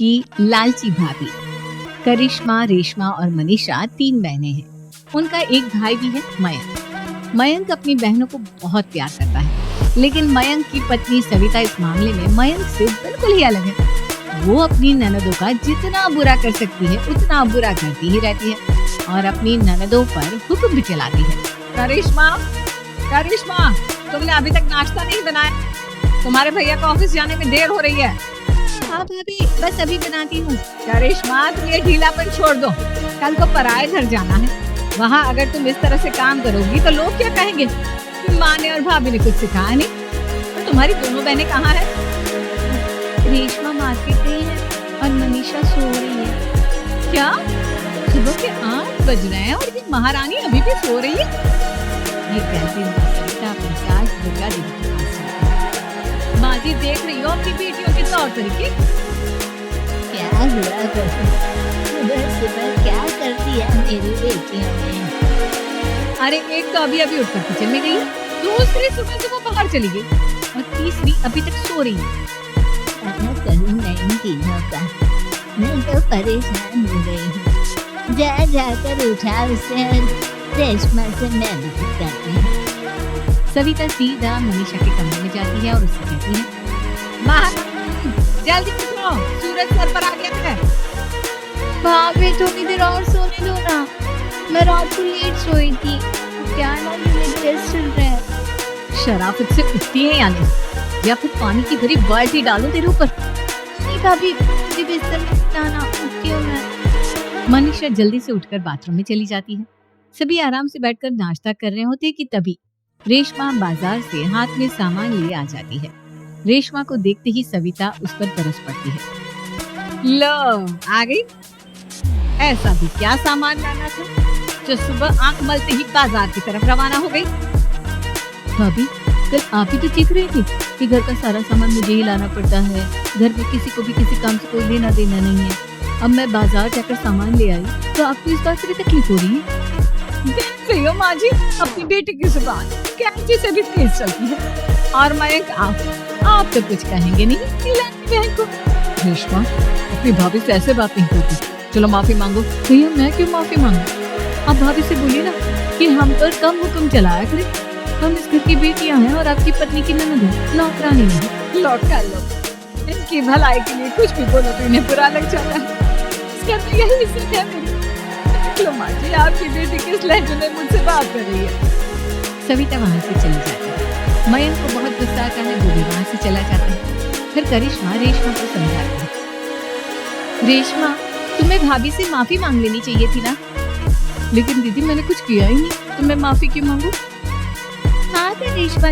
की लालची भाभी। करिश्मा, रेशमा और मनीषा 3 बहनें हैं। उनका एक भाई भी है, मयंक। मयंक अपनी बहनों को बहुत प्यार करता है, लेकिन मयंक की पत्नी सविता इस मामले में मयंक से बिल्कुल ही अलग है। वो अपनी ननदों का जितना बुरा कर सकती है उतना बुरा करती ही रहती है और अपनी ननदों पर हुक्म भी चलाती है। करिश्मा, करिश्मा, तुमने अभी तक नाश्ता नहीं बनाया? तुम्हारे भैया को ऑफिस जाने में देर हो रही है। हाँ भाभी, बस अभी बनाती हूँ। करिश्मा, तुम ये ढीलापन छोड़ दो। कल को पराए घर जाना है। वहाँ अगर तुम इस तरह से काम करोगी तो लोग क्या कहेंगे? माँ ने और भाभी ने कुछ सिखाया नहीं। तो तुम्हारी दोनों बहनें कहाँ हैं? रेशमा मार्केट गई है और मनीषा सो रही है। क्या? सुबह के 8 बज रहे हैं और ये महारानी अभी भी सो रही है? ये कहते हुए सविता अपनी सास दुर्गा देवी के पास जाती है। माँ जी, देख रही हो अपनी बेटियों के तौर तरीके? क्या हुआ सुबह सुबह क्या कर दिया मेरी बेटियों ने? अरे, एक तो अभी अभी उठकर किचन में गई है, दूसरी सुबह सुबह बाहर चली गई और तीसरी अभी तक सो रही है। क्या करूं मैं इन तीनों का? मैं तो परेशान हो गई हूँ। जा जाकर उठा उसे और रेशमा से मैं बात करती हूँ। सविता सीधा मनीषा के कमरे में जाती है और उससे कहती है, महारानी, जल्दी उठो, सूरज सर पर आ गया है। भाभी, थोड़ी देर और सोने दो ना। मैं रात को लेट सोई थी। क्या ना ये टेस्ट चल रहा है। शराफत से उठती है यानी, या फिर पानी की भरी बाल्टी डालूं तेरे ऊपर? नहीं भाभी, मुझे बिस्तर में सुलाना, उठती हूँ मैं। मनीषा जल्दी से उठकर बाथरूम में चली जाती है। सभी आराम से बैठकर नाश्ता कर रहे होते कि तभी रेशमा बाजार से हाथ में सामान लिए आ जाती है। रेशमा को देखते ही सविता उस पर तरस पड़ती है। लो, आ गई? ऐसा भी क्या सामान लाना था जो सुबह आंख मलते ही बाजार की तरफ रवाना हो गई? भाभी, कल आप ही तो चीख रही थी कि घर का सारा सामान मुझे ही लाना पड़ता है, घर में किसी को भी किसी काम से कोई लेना देना नहीं है। अब मैं बाजार जाकर सामान ले आई तो आपको इस बात से भी तकलीफ हो रही है? देख रही हो माँ जी, अपनी बेटी की जुबान कैंची से भी तेज चलती है। और मयंक, आप तो कुछ कहेंगे नहीं बहन को। रेशमा, अपनी भाभी से ऐसे बात नहीं करती। चलो माफी मांगो। भैया, मैं क्यों माफी मांगू? आप भाभी से बोलिए ना कि हम पर कम हुक्म चलाया करें। हम इस घर की बेटियां हैं और आपकी पत्नी की ननद है, नौकरानी नहीं। लौट कर लो, इनकी भलाई के लिए कुछ भी बोलो तो इन्हें बुरा लग जाता है। इसका तो यही इज्जत है मेरी। लो माँ जी, आपकी बेटी किस लहजे में मुझसे बात कर रही है? सविता वहाँ से चली जाती है। मयंक को बहुत गुस्सा आता है, वो भी वहाँ से चला जाता है। फिर करिश्मा रेशमा को समझाती है, रेशमा, तुम्हें भाभी से माफी मांग लेनी चाहिए थी ना। लेकिन दीदी, मैंने कुछ किया ही नहीं, तो मैं माफी क्यों मांगू? हाँ तो रेशमा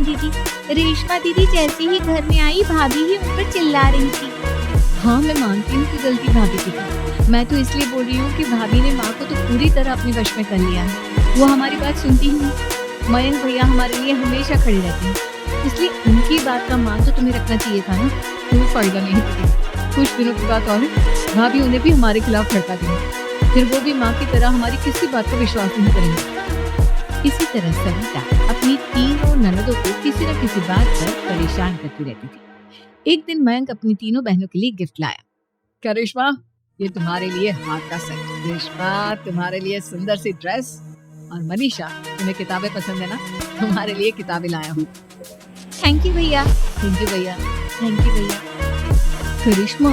दीदी जैसे ही घर में आई, भाभी ही उन पर चिल्ला रही थी। हाँ, मैं मानती हूँ कि गलती भाभी की थी। मैं तो इसलिए बोल रही हूँ कि भाभी ने माँ को तो पूरी तरह अपने वश में कर लिया है। वो हमारी बात सुनती ही नहीं। मयंक भैया हमारे लिए हमेशा खड़े रहते हैं, इसलिए उनकी बात का मान तो तुम्हें रखना चाहिए था ना। कोई फायदा नहीं दीदी। कुछ दिनों की बात और है, भाभी उन्हें भी हमारे खिलाफ भड़का देंगे। फिर वो भी माँ की तरह हमारी किसी बात पर विश्वास नहीं करेंगे। इसी तरह सविता अपनी तीनों ननदों को किसी न किसी बात पर परेशान करती रहती थी। एक दिन मयंक अपनी तीनों बहनों के लिए गिफ्ट लाया। क्या रेशमा, ये तुम्हारे लिए हाथ का सेट। रेशमा, तुम्हारे लिए सुंदर सी ड्रेस। और मनीषा, तुम्हें किताबें पसंद है ना, तुम्हारे लिए किताबें लाया हूँ। थैंक यू भैया। थैंक यू भैया। थैंक यू भैया। करिश्मा,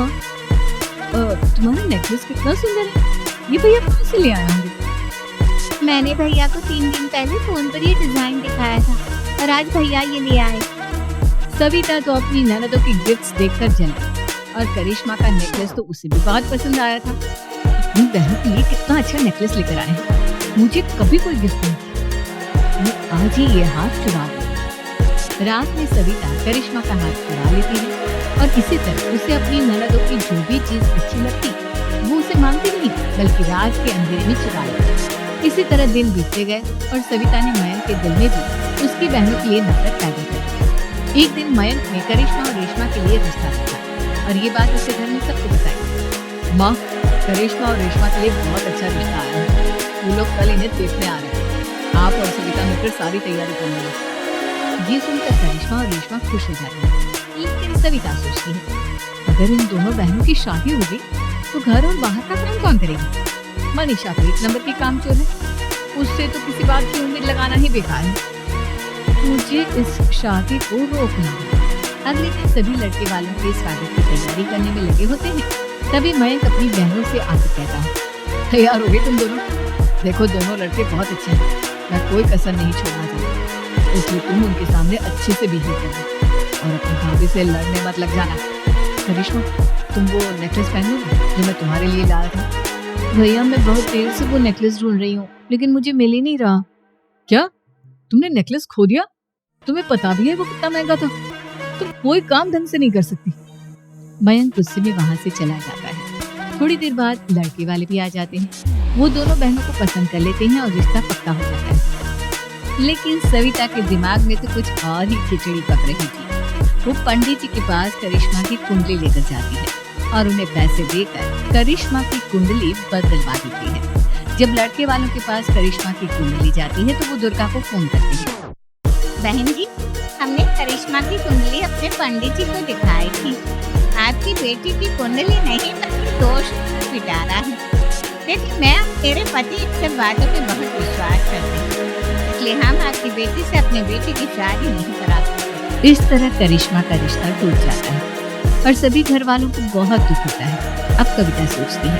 तुम्हारा नेकलेस कितना सुंदर है। ये भैया कहाँ से ले आए होंगे? मैंने भैया को 3 दिन पहले फोन पर ये डिजाइन दिखाया था और आज भैया ये ले आए। सविता तो अपनी ननदों की गिफ्ट्स देखकर जली और करिश्मा का नेकलेस तो उसे भी बहुत पसंद आया था। अपनी बहन के लिए कितना अच्छा नेकलेस लेकर आए हैं, मुझे कभी कोई गिफ्ट नहीं किया। मैं आज ही ये हाथ चुरा लूं। रात में सविता करिश्मा का हाथ चुरा लेती है और इसी तरह उसे अपनी ननदों की जो भी चीज अच्छी लगती वो उसे मांगती नहीं, बल्कि रात के अंधेरे में चुरा लेती। इसी तरह दिन बीतते गए और सविता ने मयंक के दिल में भी उसकी बहनों के लिए नफरत पैदा कर दी। एक दिन मयंक ने करिश्मा और रेशमा के लिए रिश्ता रखा और ये बात उसे घर में सबको बताई। माँ, करिश्मा और रेशमा के लिए बहुत अच्छा रिश्ता आया है। वो लोग कल इन्हें देखने आ रहे हैं। आप और सविता मिलकर सारी तैयारी कर लेंगे। ये सुनकर करिश्मा और रेशमा खुश हो जाती है, लेकिन सविता सोचती है अगर इन दोनों बहनों की शादी हो गई तो घर और बाहर का काम कौन करेगा? मनीषा तो एक नंबर की कामचोर है, उससे तो किसी बात की उम्मीद लगाना ही बेकार है। मुझे इस शादी को रोकना है। अगले दिन सभी लड़के वालों के स्वागत की तैयारी करने में लगे होते हैं। तभी मयंक अपनी बहनों से आकर कहता है, तैयार हो गए तुम दोनों? देखो दोनों लड़के बहुत अच्छे हैं, मैं कोई कसर नहीं छोड़ना चाहता, इसलिए तुम उनके सामने अच्छे से बिहेव करना और अपनी भाभी से लड़ने मत लग जाना। करिश्मा, तुम वो नेकलेस पहन लो जो मैं तुम्हारे लिए लाया था। भैया मैं बहुत देर से वो नेकलेस ढूंढ रही हूँ, लेकिन मुझे मिल ही नहीं रहा। क्या तुमने नेकलेस खो दिया? तुम्हें पता भी है वो कितना महंगा था? तुम कोई काम ढंग से नहीं कर सकती। मयंक गुस्से में वहां से चला जाता है। थोड़ी देर बाद लड़के वाले भी आ जाते हैं। वो दोनों बहनों को पसंद कर लेते हैं और रिश्ता पक्का हो जाता है। लेकिन सविता के दिमाग में तो कुछ और ही खिचड़ी पक रही थी। वो पंडित जी के पास करिश्मा की कुंडली लेकर जाती है और उन्हें पैसे देकर करिश्मा की कुंडली बदलवा देती है। जब लड़के वालों के पास करिश्मा की कुंडली जाती है तो वो दुर्गा को फोन करती है। बहन जी, हमने करिश्मा की कुंडली अपने पंडित जी को दिखाई थी। आपकी बेटी की कुंडली नहीं बल्कि दोष मिटा रहा है। लेकिन मैं और मेरे पति इन सब बातों पे बहुत विश्वास करते हैं, इसलिए हम आपकी बेटी से अपनी बेटी की शादी नहीं करा सकते। इस तरह करिश्मा का रिश्ता टूट जाता है और सभी घर वालों को बहुत दुख होता है। अब कविता सोचती है,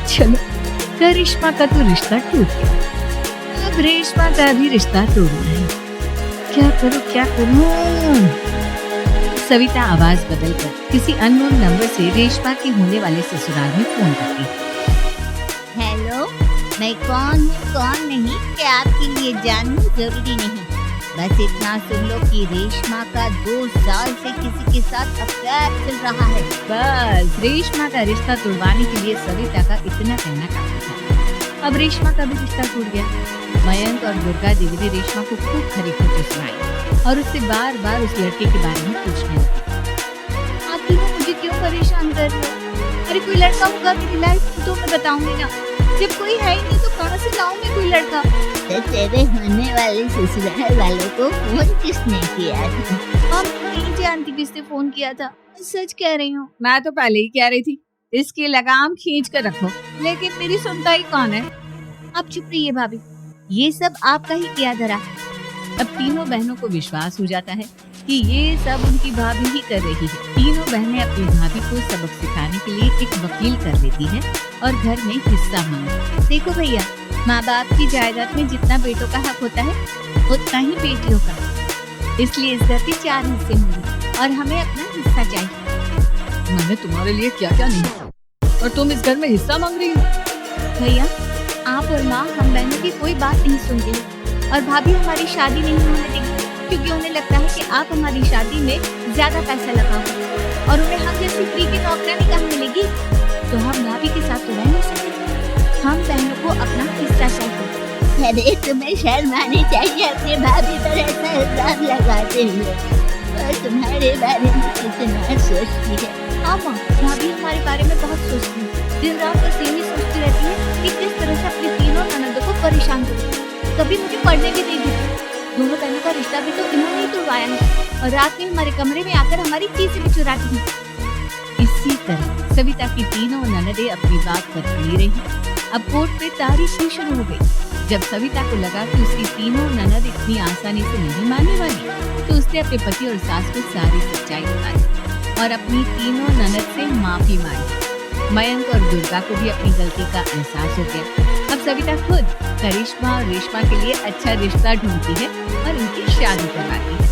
चलो करिश्मा का तो रिश्ता टूट गया, अब रेशमा का भी रिश्ता तोड़ना है। क्या करूं? सविता आवाज बदलकर किसी अननोन नंबर से रेशमा के होने वाले ससुराल में फोन करती है। हेलो, मैं कौन हूँ कौन नहीं कि आपके लिए जानना जरूरी नहीं। बस इतना सुन लो कि रेशमा का 2 साल से किसी के साथ अफेयर चल रहा है। बस रेशमा का रिश्ता तोड़वाने के लिए सविता का इतना कहना काफी था। अब रेशमा का भी रिश्ता टूट गया। मयंक और दुर्गा देवी ने रेशमा को खूब खरी खोटी सुनाई और उससे बार बार उस लड़के के बारे में पूछने लगी। आप तीनों मुझे क्यों परेशान कर रहे हो? अरे कोई लड़का होगा मेरी लाइफ में तो मैं बताऊंगी ना। जब कोई है ही नहीं तो कहाँ से लाऊं मैं कोई लड़का? तो तेरे होने वाले ससुराल वालों को फोन किसने किया था? हम नहीं जानती किसने फोन किया था, सच कह रही हूँ। मैं तो पहले ही कह रही थी इसकी लगाम खींच कर रखो, लेकिन मेरी सुनता ही कौन है। आप चुप रहिए भाभी, ये सब आपका ही किया धरा। अब तीनों बहनों को विश्वास हो जाता है कि ये सब उनकी भाभी ही कर रही है। तीनों बहनें अपनी भाभी को सबक सिखाने के लिए एक वकील कर लेती हैं और घर में हिस्सा मांगती। देखो भैया, माँ बाप की जायदाद में जितना बेटों का हक होता है उतना ही बेटियों का, इसलिए इस घर के 4 हिस्से होंगे और हमें अपना हिस्सा चाहिए। मैंने तुम्हारे लिए क्या क्या नहीं किया और तुम इस घर में हिस्सा मांग रही हो? भैया, आप और माँ हम बहनों की कोई बात नहीं सुनती और भाभी हमारी शादी नहीं होने देगी, क्योंकि उन्हें लगता है कि आप हमारी शादी में ज्यादा पैसा लगाओ और उन्हें हम जैसी फ्री की नौकरानी कहाँ मिलेगी। तो हम भाभी के साथ तो रह नहीं सकते, हम बहनों को अपना हिस्सा चाहिए। अरे तुम्हें शर्म आनी चाहिए अपने भाभी पर ऐसा इल्जाम लगाते हुए, और तुम्हारे बारे में कितना सोचती है। हाँ माँ, भाभी हमारे बारे में बहुत सोचती है, दिन रात बस यही सोचती रहती है कि किस तरह से अपने तीनों ननदों को परेशान करूं। कभी मुझे पढ़ने भी नहीं देती। दोनों बहनों का रिश्ता भी तो इन्होंने ही तोड़वाया है और रात में हमारे कमरे में आकर हमारी चीजें भी चुराती हैं। इसी तरह सविता की तीनों ननदें अपनी बात पर खड़ी रही। अब कोर्ट पे तारीख भी शुरू हो गई। जब सविता को लगा कि उसकी तीनों ननद इतनी आसानी से नहीं मानने वाली, तो उसने अपने पति और सास को सारी सच्चाई बता दी और अपनी तीनों ननद से माफी मांगी। मयंक और दुर्गा को भी अपनी गलती का एहसास हो गया। अब सविता खुद करिश्मा और रेशमा के लिए अच्छा रिश्ता ढूंढती है और उनकी शादी करवाती है।